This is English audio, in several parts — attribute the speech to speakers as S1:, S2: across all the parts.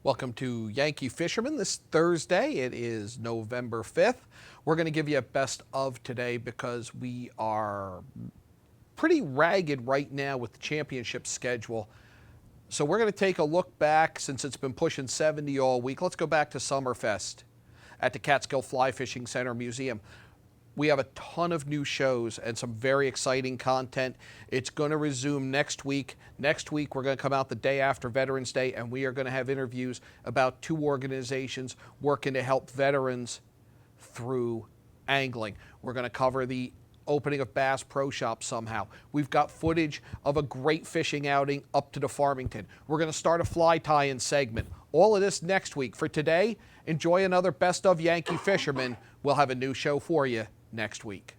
S1: Welcome to Yankee Fisherman this Thursday. It is November 5th. We're going to give you a best of today because we are pretty ragged right now with the championship schedule. So we're going to take a look back since it's been pushing 70 all week. Let's go back to Summerfest at the Catskill Fly Fishing Center Museum. We have a ton of new shows and some very exciting content. It's going to resume next week. Next week, we're going to come out the day after Veterans Day, and we are going to have interviews about two organizations working to help veterans through angling. We're going to cover the opening of Bass Pro Shops somehow. We've got footage of a great fishing outing up to the Farmington. We're going to start a fly tie-in segment. All of this next week. For today, enjoy another Best of Yankee Fisherman. We'll have a new show for you next week.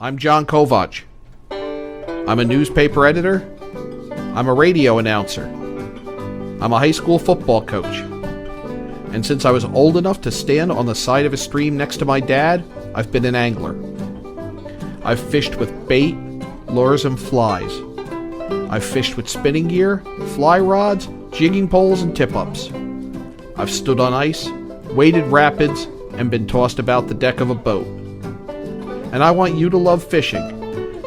S1: I'm John Kovach. I'm a newspaper editor. I'm a radio announcer. I'm a high school football coach. And since I was old enough to stand on the side of a stream next to my dad, I've been an angler. I've fished with bait, lures, and flies. I've fished with spinning gear, fly rods, jigging poles, and tip-ups. I've stood on ice, waded rapids, and been tossed about the deck of a boat. And I want you to love fishing,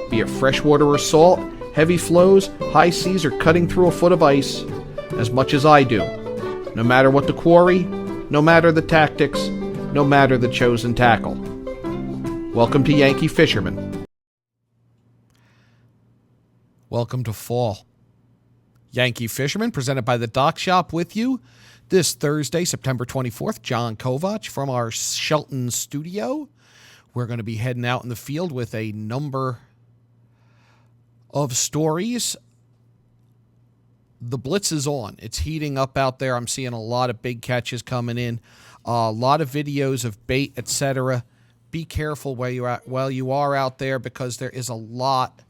S1: be it freshwater or salt, heavy flows, high seas, or cutting through a foot of ice, as much as I do. No matter what the quarry, no matter the tactics, no matter the chosen tackle. Welcome to Yankee Fisherman. Welcome to fall. Yankee Fisherman, presented by the Dock Shop, with you this Thursday, September 24th. John Kovach from our Shelton studio. We're going to be heading out in the field with a number of stories. The blitz is on. It's heating up out there. I'm seeing a lot of big catches coming in, a lot of videos of bait, etc. Be careful while you are out there, because there is a lot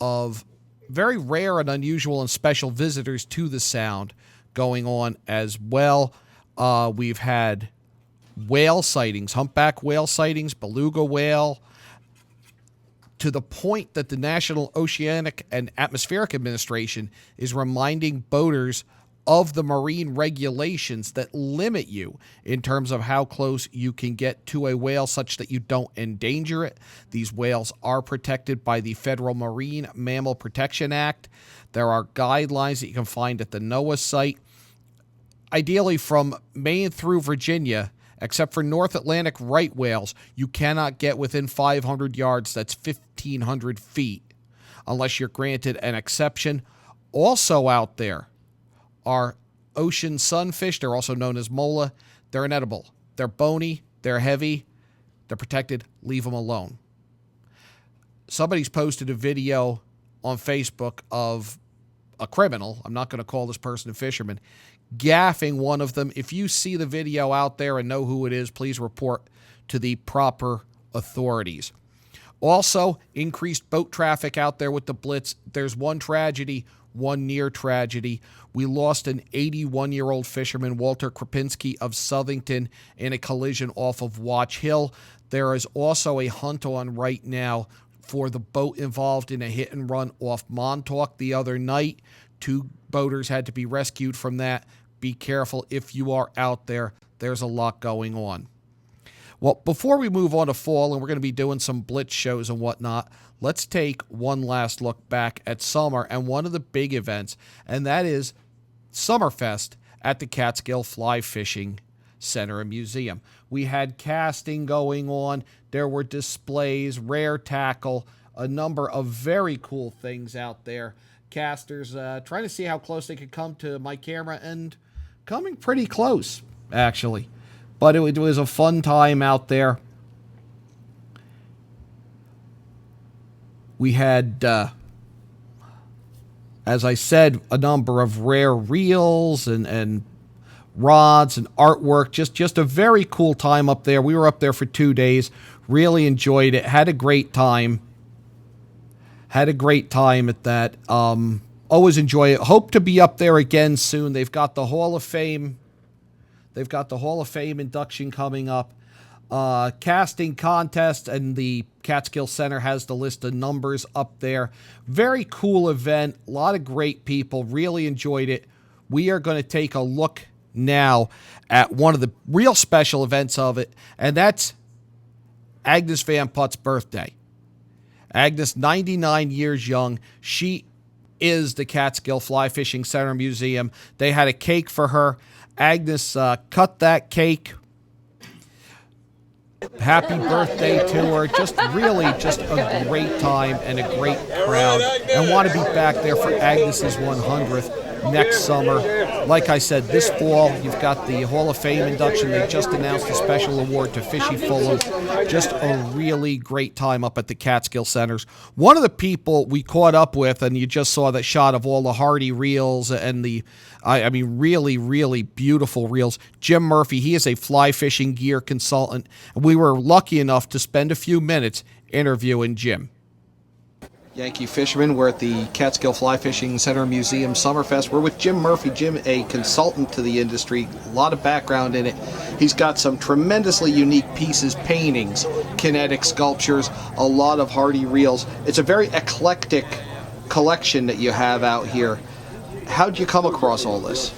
S1: of very rare and unusual and special visitors to the Sound going on as well. We've had whale sightings, humpback whale sightings, beluga whale, to the point that the National Oceanic and Atmospheric Administration is reminding boaters of the marine regulations that limit you in terms of how close you can get to a whale such that you don't endanger it. These whales are protected by the Federal Marine Mammal Protection Act. There are guidelines that you can find at the NOAA site. Ideally, from Maine through Virginia, except for North Atlantic right whales, you cannot get within 500 yards. That's 1,500 feet, unless you're granted an exception. Also out there are ocean sunfish. They're also known as mola. They're inedible. They're bony. They're heavy. They're protected. Leave them alone. Somebody's posted a video on Facebook of a criminal. I'm not going to call this person a fisherman, gaffing one of them. If you see the video out there and know who it is, please report to the proper authorities. Also, increased boat traffic out there with the blitz. There's one tragedy, one near tragedy. We lost an 81-year-old fisherman, Walter Krapinski of Southington, in a collision off of Watch Hill. There is also a hunt on right now for the boat involved in a hit and run off Montauk the other night. 2 boaters had to be rescued from that. Be careful if you are out there. There's a lot going on. Well, before we move on to fall, and we're going to be doing some blitz shows and whatnot, let's take one last look back at summer and one of the big events, and that is Summerfest at the Catskill Fly Fishing Center and Museum. We had casting going on. There were displays, rare tackle, a number of very cool things out there. Casters trying to see how close they could come to my camera, and coming pretty close, actually. But it was a fun time out there. We had, as I said, a number of rare reels and rods and artwork. Just a very cool time up there. We were up there for 2 days. Really enjoyed it. Had a great time. Had a great time at that. Always enjoy it. Hope to be up there again soon. They've got the Hall of Fame. They've got the Hall of Fame induction coming up. Casting contest, and the Catskill Center has the list of numbers up there. Very cool event. A lot of great people. Really enjoyed it. We are going to take a look now at one of the real special events of it, and that's Agnes Van Putt's birthday. Agnes, 99 years young. She is the Catskill Fly Fishing Center Museum. They had a cake for her. Agnes cut that cake. Happy birthday to her. Just a great time and a great crowd. And want to be back there for Agnes's 100th next summer. Like I said, this fall, you've got the Hall of Fame induction. They just announced a special award to Fishy Fulham. Just a really great time up at the Catskill Centers. One of the people we caught up with, and you just saw that shot of all the Hardy reels and the, really, really beautiful reels. Jim Murphy, he is a fly fishing gear consultant. We were lucky enough to spend a few minutes interviewing Jim. Yankee Fisherman, we're at the Catskill Fly Fishing Center Museum Summerfest. We're with Jim Murphy. Jim, a consultant to the industry, a lot of background in it. He's got some tremendously unique pieces, paintings, kinetic sculptures, a lot of Hardy reels. It's a very eclectic collection that you have out here. How'd you come across all this?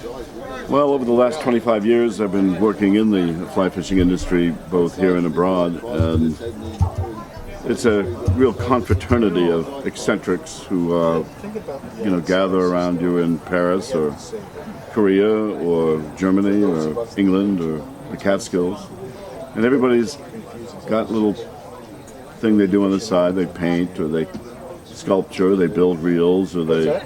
S2: Well, over the last 25 years, I've been working in the fly fishing industry, both here and abroad, and it's a real confraternity of eccentrics who, gather around you in Paris or Korea or Germany or England or the Catskills, and everybody's got a little thing they do on the side. They paint, or they sculpture, they build reels, or they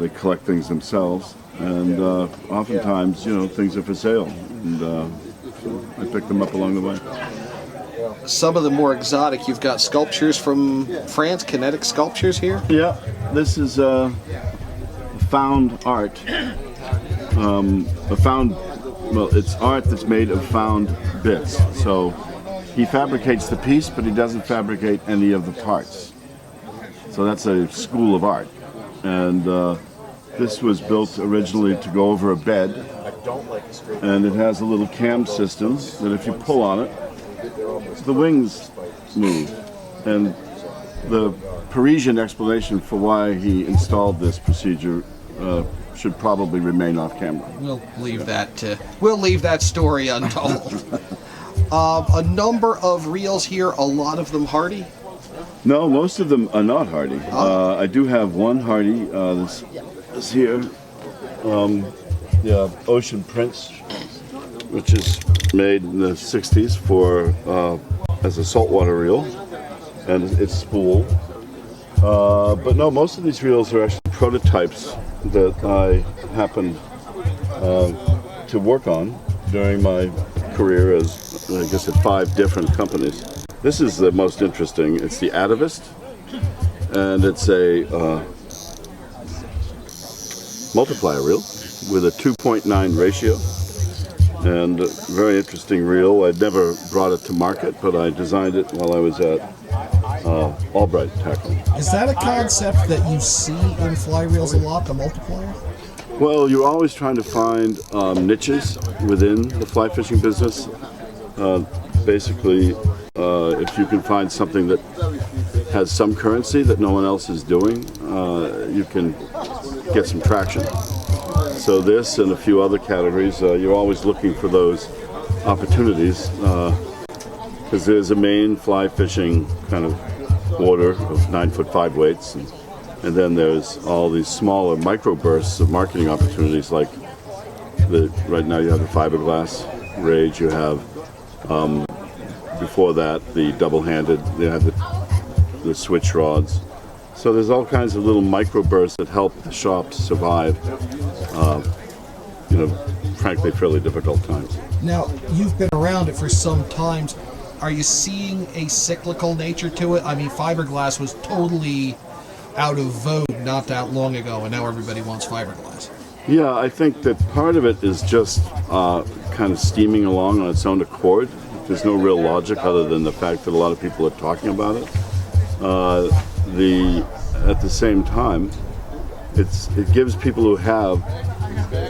S2: collect things themselves, and oftentimes, things are for sale, and so I pick them up along the way.
S1: Some of the more exotic, you've got sculptures from France, kinetic sculptures here?
S2: Yeah, this is found art. It's art that's made of found bits. So he fabricates the piece, but he doesn't fabricate any of the parts. So that's a school of art. And this was built originally to go over a bed, and it has a little cam system that if you pull on it, the wings move. And the Parisian explanation for why he installed this procedure should probably remain off camera.
S1: We'll leave that story untold. A number of reels here, a lot of them Hardy?
S2: No, most of them are not Hardy. I do have one Hardy. This here, the Ocean Prince, which is made in the 60s for as a saltwater reel, and it's spooled. But no, most of these reels are actually prototypes that I happened to work on during my career as, I guess, at 5 different companies. This is the most interesting. It's the Atavist, and it's a multiplier reel with a 2.9 ratio. And a very interesting reel. I'd never brought it to market, but I designed it while I was at Albright Tackle.
S3: Is that a concept that you see in fly reels a lot, the multiplier?
S2: Well, you're always trying to find niches within the fly fishing business. Basically, if you can find something that has some currency that no one else is doing, you can get some traction. So this and a few other categories, you're always looking for those opportunities, because there's a main fly fishing kind of order of 9'5" weights, and then there's all these smaller microbursts of marketing opportunities, like right now you have the fiberglass Rage, you have before that the double-handed, you have the switch rods. So there's all kinds of little microbursts that help the shop survive, frankly, fairly difficult times.
S3: Now, you've been around it for some time. Are you seeing a cyclical nature to it? I mean, fiberglass was totally out of vogue not that long ago, and now everybody wants fiberglass.
S2: Yeah, I think that part of it is just kind of steaming along on its own accord. There's no real logic other than the fact that a lot of people are talking about it. At the same time, it gives people who have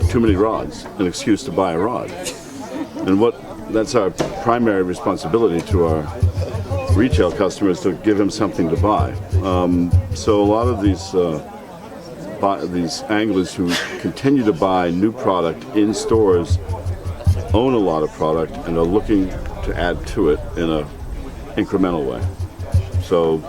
S2: too many rods an excuse to buy a rod. And that's our primary responsibility to our retail customers, to give them something to buy. So a lot of these anglers who continue to buy new product in stores own a lot of product and are looking to add to it in a incremental way. So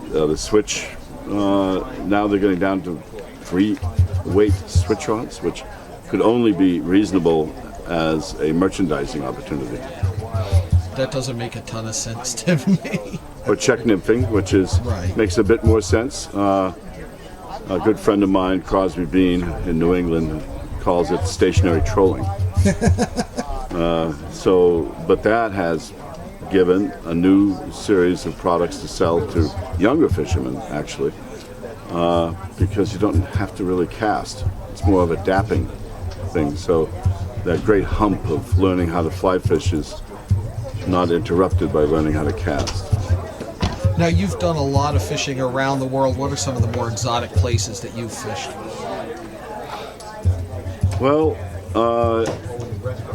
S2: the switch, now they're getting down to 3-weight switch rods, which could only be reasonable as a merchandising opportunity.
S1: That doesn't make a ton of sense to me.
S2: Or check nymphing, which makes a bit more sense. A good friend of mine, Crosby Bean in New England, calls it stationary trolling. But that has given a new series of products to sell to younger fishermen, actually, because you don't have to really cast. It's more of a dapping thing. So that great hump of learning how to fly fish is not interrupted by learning how to cast.
S1: Now, you've done a lot of fishing around the world. What are some of the more exotic places that you've fished?
S2: Well,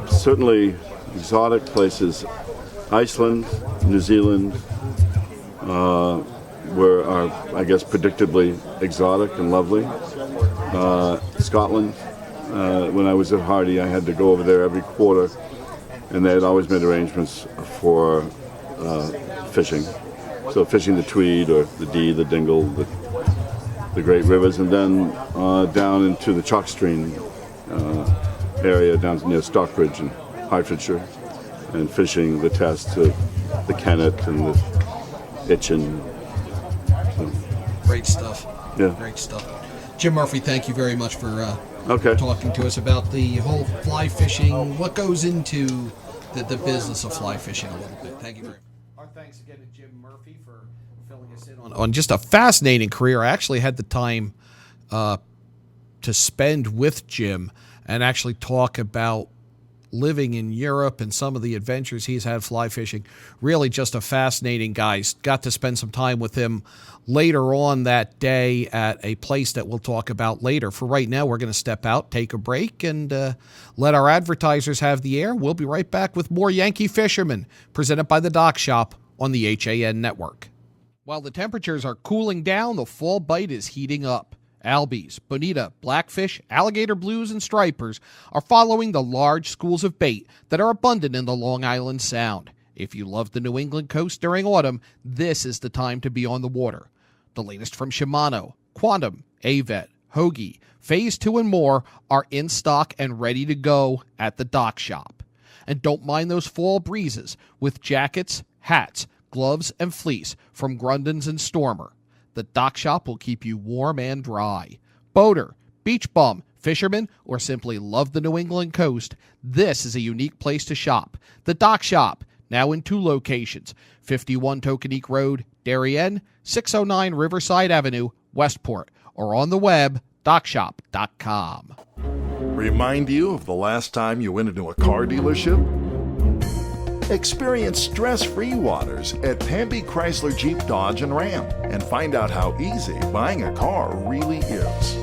S2: certainly exotic places. Iceland, New Zealand are, I guess, predictably exotic and lovely. Scotland, when I was at Hardy, I had to go over there every quarter, and they had always made arrangements for fishing. So fishing the Tweed or the Dee, the Dingle, the great rivers, and then down into the chalk stream area down near Stockbridge and Hertfordshire, and fishing the Test, the Kennet and the Itchen. So.
S1: Great stuff.
S2: Yeah.
S1: Great stuff. Jim Murphy, thank you very much for
S2: talking
S1: to us about the whole fly fishing, what goes into the business of fly fishing a little bit. Thank you very much. Our thanks again to Jim Murphy for filling us in on just a fascinating career. I actually had the time to spend with Jim and actually talk about living in Europe and some of the adventures he's had fly fishing. Really just a fascinating guy. Got to spend some time with him later on that day at a place that we'll talk about later. For right now, we're going to step out, take a break, and let our advertisers have the air. We'll be right back with more Yankee Fisherman, presented by the Dock Shop on the HAN Network. While the temperatures are cooling down, the fall bite is heating up. Albies, bonita, blackfish, alligator blues, and stripers are following the large schools of bait that are abundant in the Long Island Sound. If you love the New England coast during autumn, this is the time to be on the water. The latest from Shimano, Quantum, Avet, Hoagie, Phase 2, and more are in stock and ready to go at the Dock Shop. And don't mind those fall breezes with jackets, hats, gloves, and fleece from Grundens and Stormer. The Dock Shop will keep you warm and dry. Boater, beach bum, fisherman, or simply love the New England coast, this is a unique place to shop. The Dock Shop, now in 2 locations, 51 Tokenique Road, Darien, 609 Riverside Avenue, Westport, or on the web, dockshop.com.
S4: Remind you of the last time you went into a car dealership? Experience stress-free waters at Pamby Chrysler Jeep Dodge and Ram and find out how easy buying a car really is.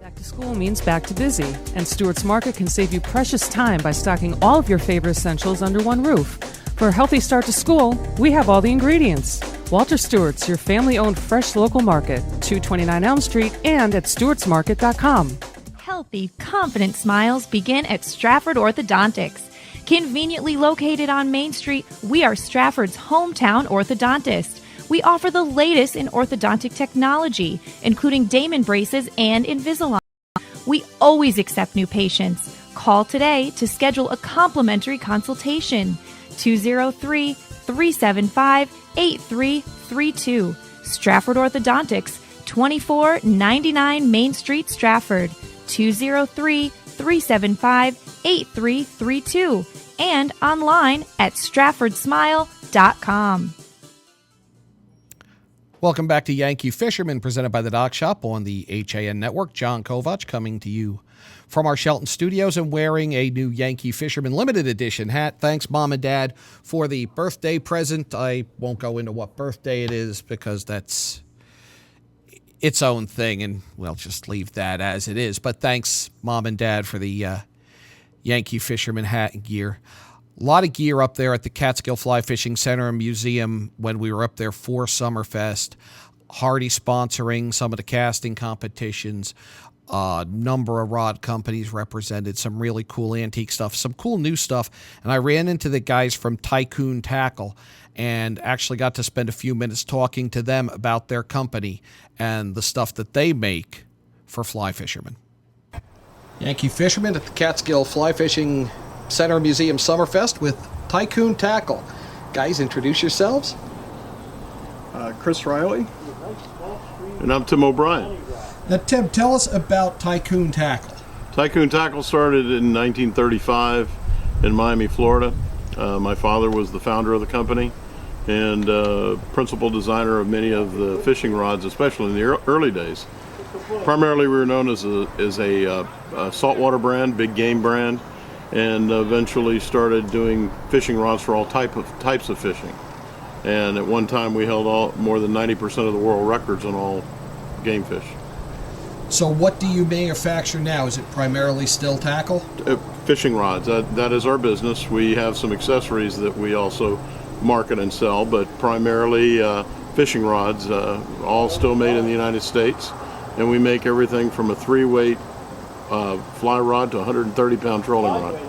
S5: Back to school means back to busy, and Stewart's Market can save you precious time by stocking all of your favorite essentials under one roof. For a healthy start to school, we have all the ingredients. Walter Stewart's, your family-owned fresh local market, 229 Elm Street and at stewartsmarket.com.
S6: Healthy, confident smiles begin at Stratford Orthodontics. Conveniently located on Main Street, we are Stratford's hometown orthodontist. We offer the latest in orthodontic technology, including Damon braces and Invisalign. We always accept new patients. Call today to schedule a complimentary consultation. 203-375-8332. Stratford Orthodontics, 2499 Main Street, Stratford. 203-375-8332. and online at StraffordSmile.com.
S1: Welcome back to Yankee Fisherman, presented by the Dock Shop on the HAN Network. John Kovach coming to you from our Shelton studios and wearing a new Yankee Fisherman limited edition hat. Thanks, Mom and Dad, for the birthday present. I won't go into what birthday it is because that's its own thing, and we'll just leave that as it is. But thanks, Mom and Dad, for the Yankee Fisherman hat and gear. A lot of gear up there at the Catskill Fly Fishing Center and Museum when we were up there for Summerfest. Hardy sponsoring some of the casting competitions. A number of rod companies represented, some really cool antique stuff, some cool new stuff. And I ran into the guys from Tycoon Tackle and actually got to spend a few minutes talking to them about their company and the stuff that they make for fly fishermen. Yankee Fisherman at the Catskill Fly Fishing Center Museum Summerfest with Tycoon Tackle. Guys, introduce yourselves.
S7: Chris Riley.
S2: And I'm Tim O'Brien.
S3: Now, Tim, tell us about Tycoon Tackle.
S2: Tycoon Tackle started in 1935 in Miami, Florida. My father was the founder of the company and principal designer of many of the fishing rods, especially in the early days. Primarily, we were known as a saltwater brand, big game brand, and eventually started doing fishing rods for all types of fishing. And at one time, we held more than 90% of the world records on all game fish.
S3: So what do you manufacture now? Is it primarily still tackle?
S2: Fishing rods. That is our business. We have some accessories that we also market and sell, but primarily fishing rods, all still made in the United States. And we make everything from a 3-weight fly rod to a 130-pound trolling rod.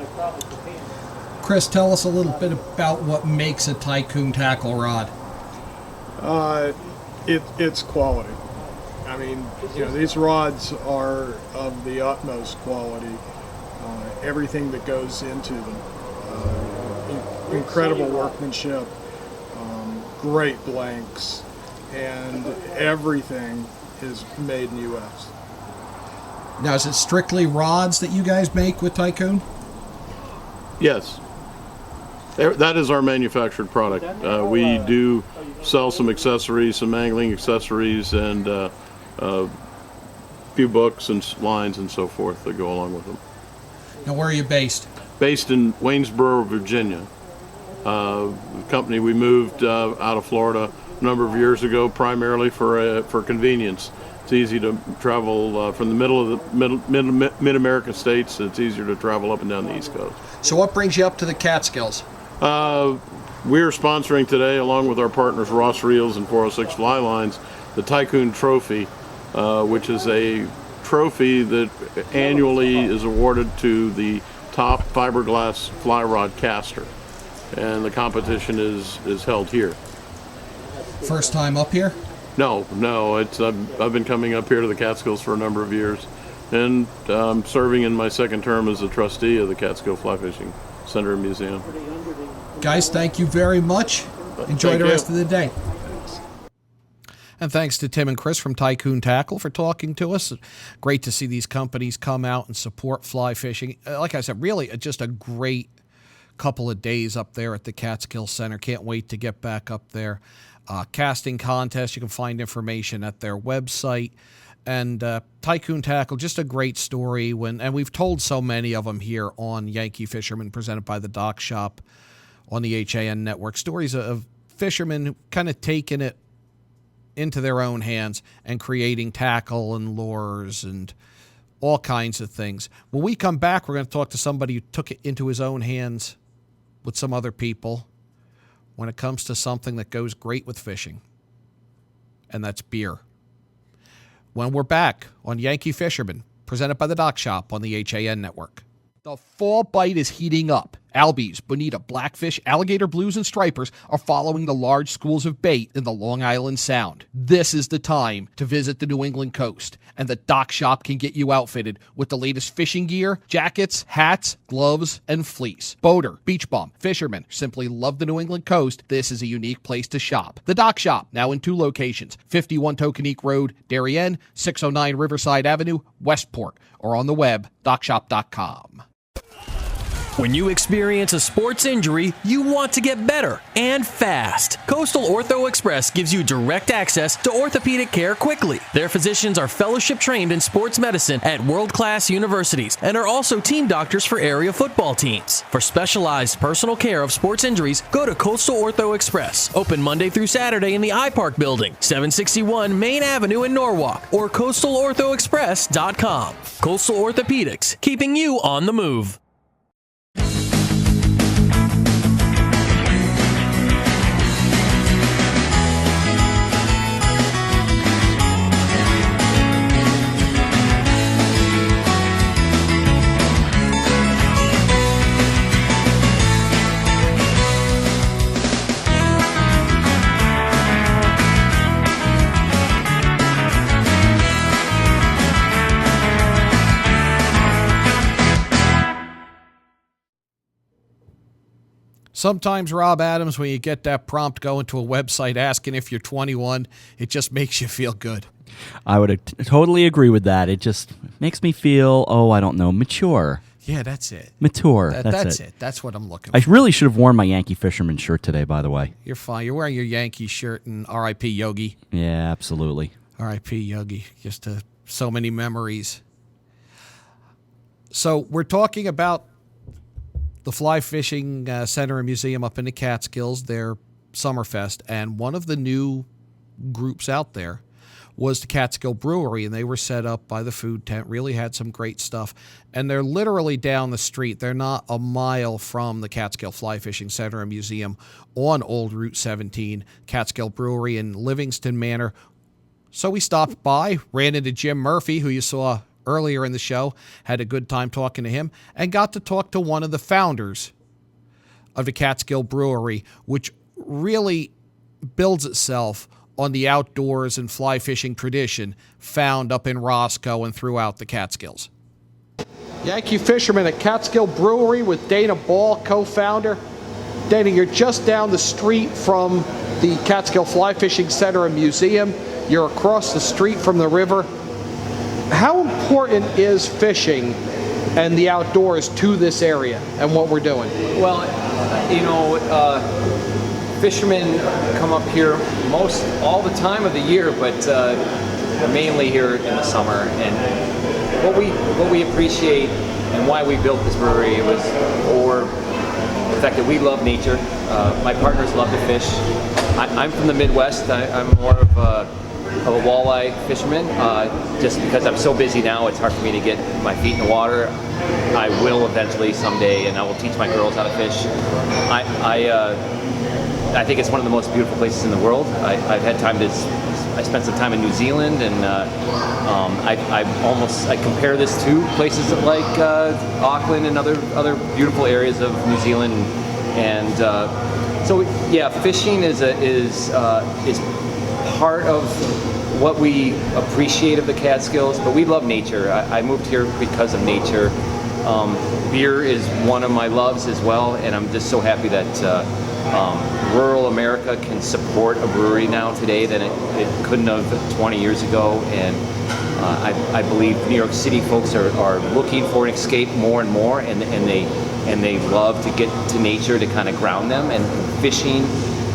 S3: Chris, tell us a little bit about what makes a Tycoon Tackle rod.
S7: It's quality. I mean, these rods are of the utmost quality. Everything that goes into them, incredible workmanship, great blanks, and everything is made in U.S.
S3: Now, is it strictly rods that you guys make with Tycoon?
S2: Yes. That is our manufactured product. We do sell some accessories, some angling accessories, and a few books and lines and so forth that go along with them.
S3: Now, where are you based?
S2: Based in Waynesboro, Virginia. The company, we moved out of Florida a number of years ago, primarily for convenience. It's easy to travel from the middle of the mid-American states. It's easier to travel up and down the East Coast.
S3: So what brings you up to the Catskills?
S2: We're sponsoring today, along with our partners Ross Reels and 406 Fly Lines, the Tycoon Trophy, which is a trophy that annually is awarded to the top fiberglass fly rod caster. And the competition is held here.
S3: First time up here?
S2: No. I've been coming up here to the Catskills for a number of years, and serving in my second term as a trustee of the Catskill Fly Fishing Center and Museum.
S3: Guys, thank you very much. Enjoy the rest of the day.
S1: And thanks to Tim and Chris from Tycoon Tackle for talking to us. Great to see these companies come out and support fly fishing. Like I said, really just a great couple of days up there at the Catskill Center. Can't wait to get back up there. Casting contest, you can find information at their website. And Tycoon Tackle, just a great story. And we've told so many of them here on Yankee Fisherman, presented by the Dock Shop on the HAN Network. Stories of fishermen who kind of taking it into their own hands and creating tackle and lures and all kinds of things. When we come back, we're going to talk to somebody who took it into his own hands with some other people when it comes to something that goes great with fishing, and that's beer. When we're back on Yankee Fisherman, presented by the Dock Shop on the HAN Network. The fall bite is heating up. Albies, bonita, blackfish, alligator blues, and stripers are following the large schools of bait in the Long Island Sound. This is the time to visit the New England coast, and the Dock Shop can get you outfitted with the latest fishing gear, jackets, hats, gloves, and fleece. Boater, beach bum, fishermen simply love the New England coast. This is a unique place to shop. The Dock Shop, now in 2 locations, 51 Tokenique Road, Darien, 609 Riverside Avenue, Westport, or on the web, dockshop.com.
S8: When you experience a sports injury, you want to get better and fast. Coastal Ortho Express gives you direct access to orthopedic care quickly. Their physicians are fellowship trained in sports medicine at world-class universities and are also team doctors for area football teams. For specialized personal care of sports injuries, go to Coastal Ortho Express. Open Monday through Saturday in the iPark building, 761 Main Avenue in Norwalk, or coastalorthoexpress.com. Coastal Orthopedics, keeping you on the move.
S1: Sometimes, Rob Adams, when you get that prompt going to a website asking if you're 21, it just makes you feel good.
S9: I would totally agree with that. It just makes me feel, I don't know, mature.
S1: Yeah, that's it.
S9: Mature.
S1: That's it. That's what I'm looking for.
S9: I really should have worn my Yankee Fisherman shirt today, by the way.
S1: You're fine. You're wearing your Yankee shirt and R.I.P. Yogi.
S9: Yeah, absolutely.
S1: R.I.P. Yogi. Just so many memories. So we're talking about the Fly Fishing Center and Museum up in the Catskills, their Summerfest, and one of the new groups out there was the Catskill Brewery, and they were set up by the food tent, really had some great stuff, and they're literally down the street. They're not a mile from the Catskill Fly Fishing Center and Museum on Old Route 17, Catskill Brewery in Livingston Manor. So we stopped by, ran into Jim Murphy, who you saw earlier in the show, had a good time talking to him, and got to talk to one of the founders of the Catskill Brewery, which really builds itself on the outdoors and fly fishing tradition found up in Roscoe and throughout the Catskills. Yankee Fisherman at Catskill Brewery with Dana Ball, co-founder. Dana, you're just down the street from the Catskill Fly Fishing Center and Museum. You're across the street from the river. How important is fishing and the outdoors to this area and what we're doing?
S10: Well, fishermen come up here all the time of the year, but mainly here in the summer. And what we appreciate and why we built this brewery was for the fact that we love nature. My partners love to fish. I'm from the Midwest. I'm more of a walleye fisherman. Just because I'm so busy now, it's hard for me to get my feet in the water. I will eventually someday, and I will teach my girls how to fish. I think it's one of the most beautiful places in the world. I've had time I spent some time in New Zealand, and I compare this to places like Auckland and other beautiful areas of New Zealand. And so yeah, fishing is part of what we appreciate of the Catskills, but we love nature. I moved here because of nature. Beer is one of my loves as well, and I'm just so happy that rural America can support a brewery now today than it couldn't have 20 years ago. And I believe New York City folks are looking for an escape more and more, and they love to get to nature to kind of ground them, and fishing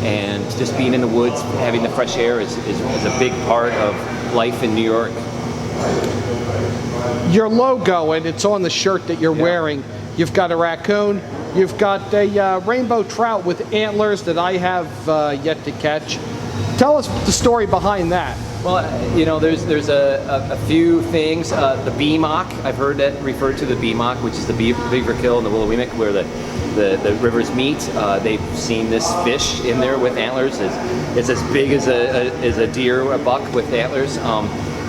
S10: and just being in the woods, having the fresh air is a big part of life in New York.
S1: Your logo, and it's on the shirt that you're wearing, you've got a raccoon, you've got a rainbow trout with antlers that I have yet to catch. Tell us the story behind that.
S10: Well, there's a few things. The beamock, I've heard that referred to the beamock, which is the beaver kill in the Willowemic, where the rivers meet. They've seen this fish in there with antlers. It's as big as a deer, a buck with antlers.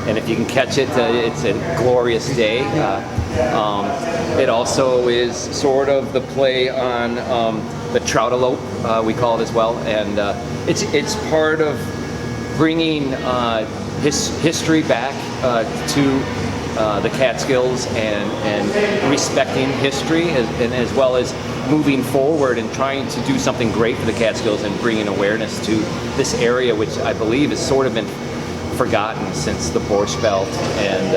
S10: And if you can catch it, it's a glorious day. It also is sort of the play on the troutalope, we call it as well. And it's part of bringing history back to the Catskills and respecting history, and as well as moving forward and trying to do something great for the Catskills and bringing awareness to this area, which I believe has sort of been forgotten since the Borscht Belt and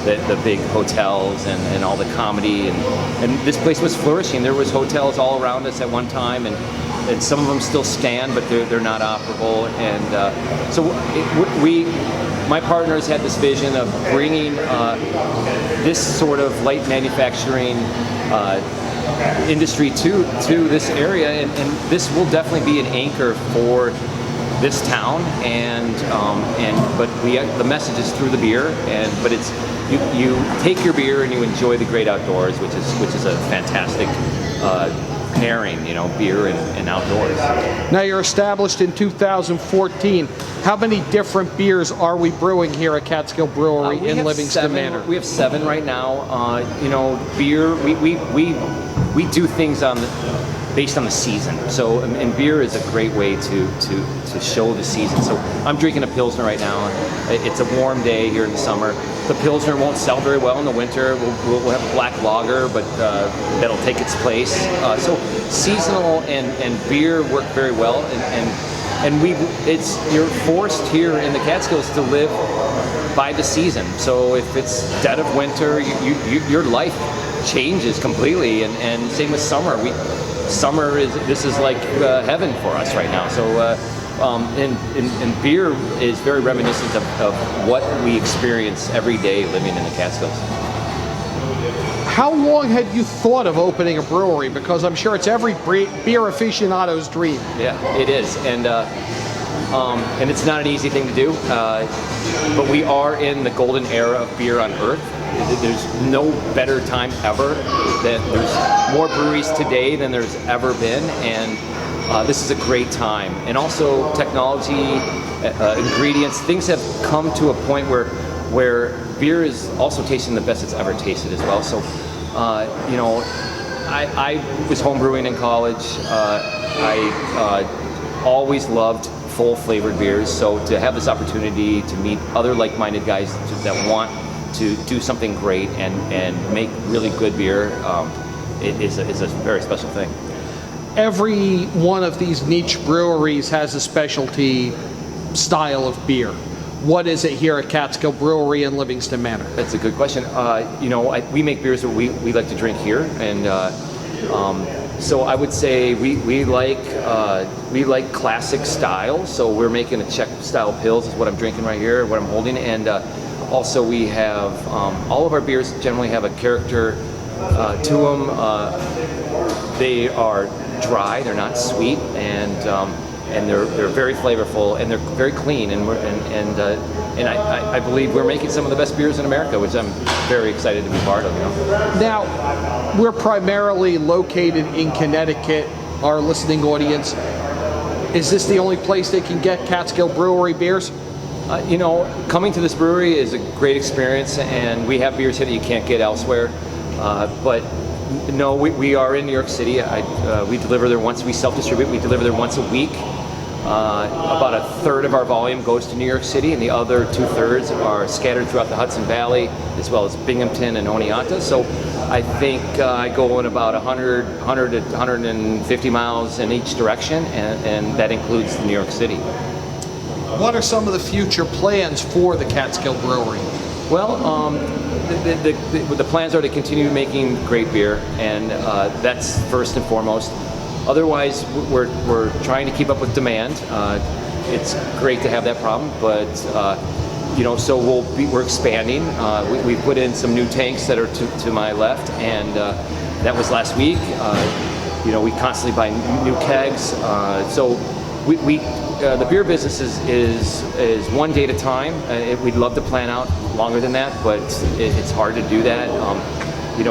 S10: the big hotels and all the comedy. And this place was flourishing. There was hotels all around us at one time, and some of them still stand, but they're not operable. And so my partners had this vision of bringing this sort of light manufacturing industry to this area, and this will definitely be an anchor for this town. But the message is through the beer, but it's you take your beer and you enjoy the great outdoors, which is a fantastic pairing, beer and outdoors.
S3: Now, you're established in 2014. How many different beers are we brewing here at Catskill Brewery in Livingston Manor?
S10: We have 7 right now. Beer, we do things based on the season. So, and beer is a great way to show the season. So I'm drinking a Pilsner right now. It's a warm day here in the summer. The Pilsner won't sell very well in the winter. We'll have a black lager, but that'll take its place. So seasonal and beer work very well, and you're forced here in the Catskills to live by the season. So if it's dead of winter, your life changes completely, and same with summer. This is like heaven for us right now. So and beer is very reminiscent of what we experience every day living in the Catskills.
S3: How long had you thought of opening a brewery? Because I'm sure it's every beer aficionado's dream.
S10: Yeah, it is, and it's not an easy thing to do. But we are in the golden era of beer on Earth. There's no better time ever. There's more breweries today than there's ever been, and this is a great time. And also technology, ingredients, things have come to a point where beer is also tasting the best it's ever tasted as well. So, I was homebrewing in college. I always loved full flavored beers. So to have this opportunity to meet other like-minded guys that want to do something great and make really good beer, it is a very special thing.
S3: Every one of these niche breweries has a specialty style of beer. What is it here at Catskill Brewery in Livingston Manor?
S10: That's a good question. We make beers that we like to drink here, and so I would say we like classic styles. So we're making a Czech style pils is what I'm drinking right here, what I'm holding, and also we have all of our beers generally have a character to them. They are dry, they're not sweet, and they're very flavorful, and they're very clean, and I believe we're making some of the best beers in America, which I'm very excited to be part of.
S3: Now, we're primarily located in Connecticut. Our listening audience, is this the only place they can get Catskill Brewery beers?
S10: Coming to this brewery is a great experience, and we have beers here that you can't get elsewhere. But no, we are in New York City. We deliver there once. We self-distribute. We deliver there once a week. About a third of our volume goes to New York City, and the other 2/3 are scattered throughout the Hudson Valley, as well as Binghamton and Oneonta. So I think I go in about 100 to 150 miles in each direction, and that includes New York City.
S3: What are some of the future plans for the Catskill Brewery?
S10: Well, the plans are to continue making great beer, and that's first and foremost. Otherwise, we're trying to keep up with demand. It's great to have that problem, but so we're expanding. We put in some new tanks that are to my left, and that was last week. We constantly buy new kegs. So the beer business is one day at a time. We'd love to plan out longer than that, but it's hard to do that.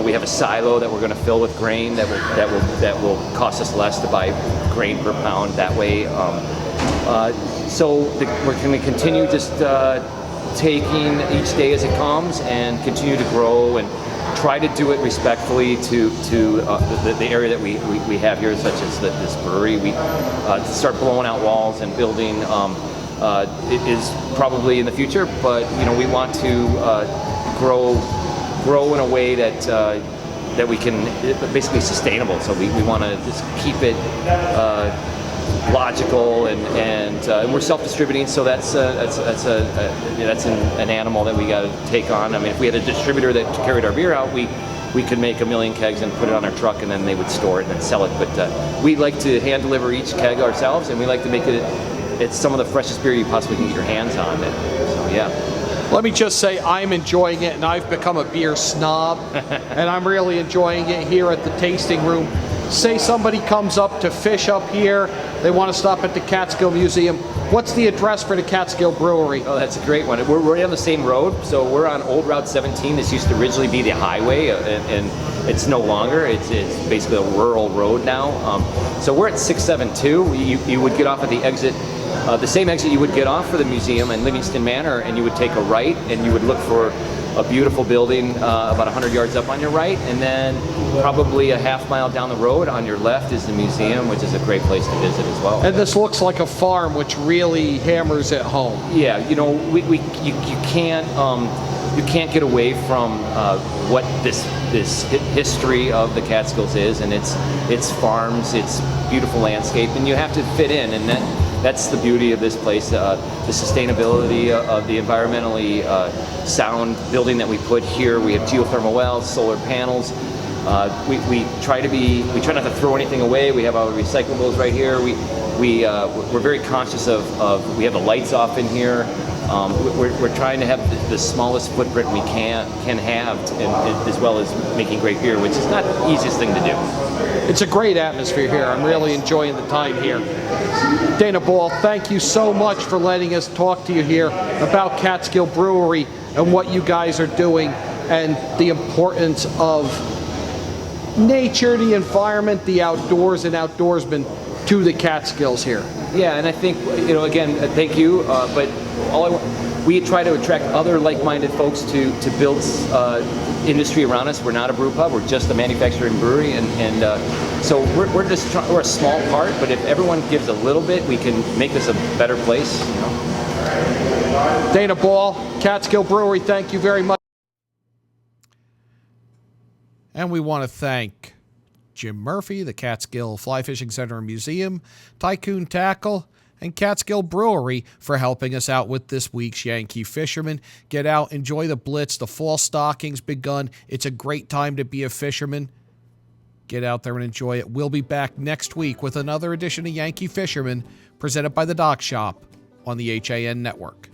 S10: We have a silo that we're going to fill with grain that will cost us less to buy grain per pound that way. We're going to continue just taking each day as it comes and continue to grow and try to do it respectfully to the area that we have here, such as this brewery. We start blowing out walls and building. It is probably in the future, but we want to grow in a way that we can basically sustainable. So we want to just keep it logical, and we're self-distributing, so that's an animal that we got to take on. I mean, if we had a distributor that carried our beer out, we could make 1 million kegs and put it on our truck, and then they would store it and then sell it. But we like to hand deliver each keg ourselves, and we like to make it's some of the freshest beer you possibly can get your hands on. So yeah.
S3: Let me just say I'm enjoying it, and I've become a beer snob, and I'm really enjoying it here at the tasting room. Say somebody comes up to fish up here, they want to stop at the Catskill Museum. What's the address for the Catskill Brewery?
S10: Oh, that's a great one. We're right on the same road, so we're on Old Route 17. This used to originally be the highway, and it's no longer. It's basically a rural road now. So we're at 672. You would get off at the exit, the same exit you would get off for the museum in Livingston Manor, and you would take a right, and you would look for a beautiful building about 100 yards up on your right, and then probably a half mile down the road on your left is the museum, which is a great place to visit as well.
S3: And this looks like a farm, which really hammers it home.
S10: Yeah, you know, you can't get away from what this history of the Catskills is, and it's farms, it's beautiful landscape, and you have to fit in, and that's the beauty of this place, the sustainability of the environmentally sound building that we put here. We have geothermal wells, solar panels. We try not to throw anything away. We have our recyclables right here. We're very conscious of we have the lights off in here. We're trying to have the smallest footprint we can have, and as well as making great beer, which is not the easiest thing to do.
S3: It's a great atmosphere here. I'm really enjoying the time here. Dana Ball, thank you so much for letting us talk to you here about Catskill Brewery and what you guys are doing and the importance of nature, the environment, the outdoors, and outdoorsmen to the Catskills here.
S10: Yeah, and I think, again, thank you, but we try to attract other like-minded folks to build industry around us. We're not a brew pub, we're just a manufacturing brewery, and so we're a small part, but if everyone gives a little bit, we can make this a better place.
S3: Dana Ball, Catskill Brewery, thank you very much.
S1: And we want to thank Jim Murphy, the Catskill Fly Fishing Center and Museum, Tycoon Tackle, and Catskill Brewery for helping us out with this week's Yankee Fisherman. Get out, enjoy the Blitz. The fall stocking's begun. It's a great time to be a fisherman. Get out there and enjoy it. We'll be back next week with another edition of Yankee Fisherman presented by the Dock Shop on the HAN Network.